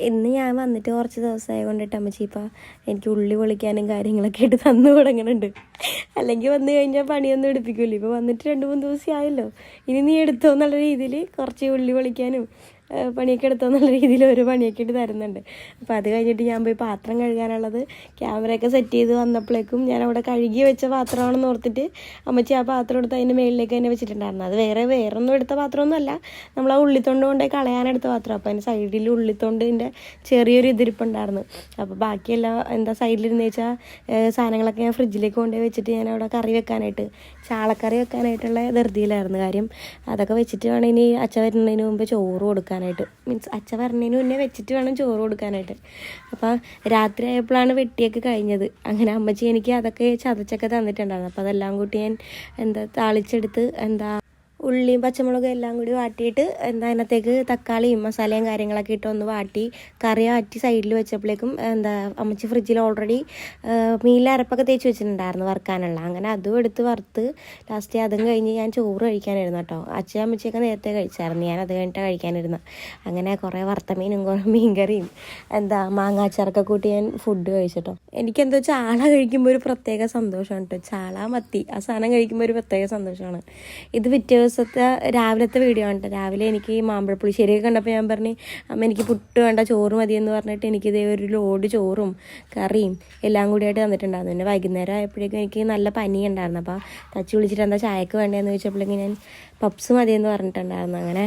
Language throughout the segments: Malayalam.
ഇന്ന് ഞാൻ വന്നിട്ട് കുറച്ച് ദിവസമായി കൊണ്ടിട്ട് അമ്മച്ചി ഇപ്പം എനിക്ക് ഉള്ളി പൊളിക്കാനും കാര്യങ്ങളൊക്കെ ആയിട്ട് തന്നു തുടങ്ങുന്നുണ്ട്. അല്ലെങ്കിൽ വന്നു കഴിഞ്ഞാൽ പണിയൊന്നും എടുപ്പിക്കില്ല. ഇപ്പോൾ വന്നിട്ട് 2-3 ദിവസം ആയല്ലോ, ഇനി നീ എടുത്തോ എന്നുള്ള രീതിയിൽ കുറച്ച് ഉള്ളി പൊളിക്കാനും പണിയൊക്കെ എടുത്തോ എന്നുള്ള രീതിയിൽ ഒരു പണിയൊക്കെ ഇട്ട് തരുന്നുണ്ട്. അപ്പോൾ അത് കഴിഞ്ഞിട്ട് ഞാൻ പോയി പാത്രം കഴുകാനുള്ളത് ക്യാമറയൊക്കെ സെറ്റ് ചെയ്ത് വന്നപ്പോഴേക്കും ഞാൻ അവിടെ കഴുകി വെച്ച പാത്രമാണെന്ന് ഓർത്തിട്ട് അമ്മച്ചി ആ പാത്രം എടുത്ത് അതിൻ്റെ മേളിലേക്ക് തന്നെ വെച്ചിട്ടുണ്ടായിരുന്നു. അത് വേറൊന്നും എടുത്ത പാത്രമൊന്നുമല്ല, നമ്മൾ ആ ഉള്ളിത്തൊണ്ട് കൊണ്ടുപോയി കളയാനെടുത്ത പാത്രം. അപ്പോൾ അതിൻ്റെ സൈഡിൽ ഉള്ളിത്തൊണ്ടിൻ്റെ ചെറിയൊരു ഇതിരിപ്പുണ്ടായിരുന്നു. അപ്പോൾ ബാക്കിയെല്ലാം എന്താ സൈഡിലിരുന്ന് വെച്ചാൽ സാധനങ്ങളൊക്കെ ഞാൻ ഫ്രിഡ്ജിലേക്ക് കൊണ്ടുപോയി വെച്ചിട്ട് ഞാൻ അവിടെ കറി വെക്കാനായിട്ട്, ചാളക്കറി വെക്കാനായിട്ടുള്ള ധൃതിയിലായിരുന്നു. കാര്യം അതൊക്കെ വെച്ചിട്ട് വേണം ഇനി അച്ഛ വരുന്നതിന് മുമ്പ് ചോറ് കൊടുക്കാനായിട്ട്. മീൻസ് അച്ഛ വരുന്നതിന് മുന്നേ വെച്ചിട്ട് വേണം ചോറ് കൊടുക്കാനായിട്ട്. അപ്പോൾ രാത്രി ആയപ്പോഴാണ് വെട്ടിയൊക്കെ കഴിഞ്ഞത്. അങ്ങനെ അമ്മച്ചി എനിക്ക് അതൊക്കെ ചതച്ചൊക്കെ തന്നിട്ടുണ്ടായിരുന്നു. അപ്പോൾ അതെല്ലാം കൂട്ടി ഞാൻ താളിച്ചെടുത്ത് ഉള്ളിയും പച്ചമുളകും എല്ലാം കൂടി വാട്ടിയിട്ട് അതിനകത്തേക്ക് തക്കാളിയും മസാലയും കാര്യങ്ങളൊക്കെ ഇട്ട് ഒന്ന് വാട്ടി കറി ആറ്റി സൈഡിൽ വെച്ചപ്പോഴേക്കും അമ്മച്ചി ഫ്രിഡ്ജിൽ ഓൾറെഡി മീനിൽ അരപ്പൊക്കെ തേച്ച് വെച്ചിട്ടുണ്ടായിരുന്നു വറുക്കാനുള്ള. അങ്ങനെ അതും എടുത്ത് വറുത്ത് ലാസ്റ്റ് അതും കഴിഞ്ഞ് ഞാൻ ചോറ് കഴിക്കാനിരുന്നു കേട്ടോ. അച്ഛൻ അമ്മച്ചിയൊക്കെ നേരത്തെ കഴിച്ചായിരുന്നു, ഞാൻ അത് കഴിഞ്ഞിട്ട് കഴിക്കാനിരുന്നു. അങ്ങനെ കുറേ വറുത്ത മീനും കുറേ മീൻകറിയും മാങ്ങാച്ചാറൊക്കെ കൂട്ടി ഞാൻ ഫുഡ് കഴിച്ചിട്ടോ. എനിക്കെന്തോ ചാള കഴിക്കുമ്പോൾ ഒരു പ്രത്യേക സന്തോഷമാണ് കേട്ടോ. ചാള മത്തി ആ സാധനം കഴിക്കുമ്പോൾ ഒരു പ്രത്യേക സന്തോഷമാണ്. ഇത് പിറ്റേ ദിവസത്തെ രാവിലത്തെ വീഡിയോ ആണ്. രാവിലെ എനിക്ക് മാമ്പഴപ്പുളിശ്ശേരിയൊക്കെ കണ്ടപ്പോൾ ഞാൻ പറഞ്ഞു, അമ്മ എനിക്ക് പുട്ട് വേണ്ട ചോറ് മതിയെന്ന് പറഞ്ഞിട്ട് എനിക്കിതേ ഒരു ലോഡ് ചോറും കറിയും എല്ലാം കൂടിയായിട്ട് തന്നിട്ടുണ്ടായിരുന്നു. പിന്നെ വൈകുന്നേരം ആയപ്പോഴേക്കും എനിക്ക് നല്ല പനി ഉണ്ടായിരുന്നു. അപ്പോൾ തച്ച് വിളിച്ചിട്ട് എന്താ ചായക്ക് വേണ്ടതെന്ന് ചോദിച്ചപ്പോഴേക്കും ഞാൻ പപ്സ് മതിയെന്ന് പറഞ്ഞിട്ടുണ്ടായിരുന്നു. അങ്ങനെ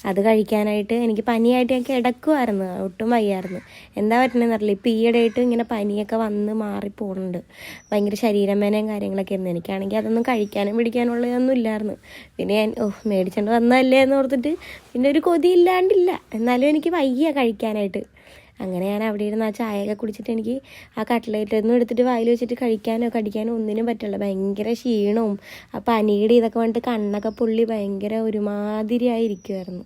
അത് കഴിക്കാനായിട്ട് എനിക്ക് പനിയായിട്ട് ഞാൻ കിടക്കുമായിരുന്നു, ഒട്ടും വയ്യായിരുന്നു. എന്താ പറ്റണമെന്ന് അറിയില്ല. ഇപ്പോൾ ഈയിടെയായിട്ട് ഇങ്ങനെ പനിയൊക്കെ വന്ന് മാറിപ്പോകുന്നുണ്ട്. ഭയങ്കര ശരീരമേനയും കാര്യങ്ങളൊക്കെ ആയിരുന്നു. എനിക്കാണെങ്കിൽ അതൊന്നും കഴിക്കാനും പിടിക്കാനുള്ളതൊന്നും ഇല്ലായിരുന്നു. പിന്നെ ഞാൻ മേടിച്ചുകൊണ്ട് വന്നതല്ലേ എന്ന് ഓർത്തിട്ട് പിന്നെ ഒരു കൊതി ഇല്ലാണ്ടില്ല, എന്നാലും എനിക്ക് വയ്യ കഴിക്കാനായിട്ട്. അങ്ങനെ ഞാൻ അവിടെ ഇരുന്ന് ആ ചായയൊക്കെ കുടിച്ചിട്ട് എനിക്ക് ആ കട്ട്ലേറ്റൊന്നും എടുത്തിട്ട് വായിൽ വെച്ചിട്ട് കഴിക്കാനോ കടിക്കാനോ ഒന്നിനും പറ്റില്ല. ഭയങ്കര ക്ഷീണവും ആ പനിയുടെ ഇതൊക്കെ വന്നിട്ട് കണ്ണൊക്കെ പൊള്ളി ഭയങ്കര ഒരുമാതിരി ആയിരിക്കുമായിരുന്നു.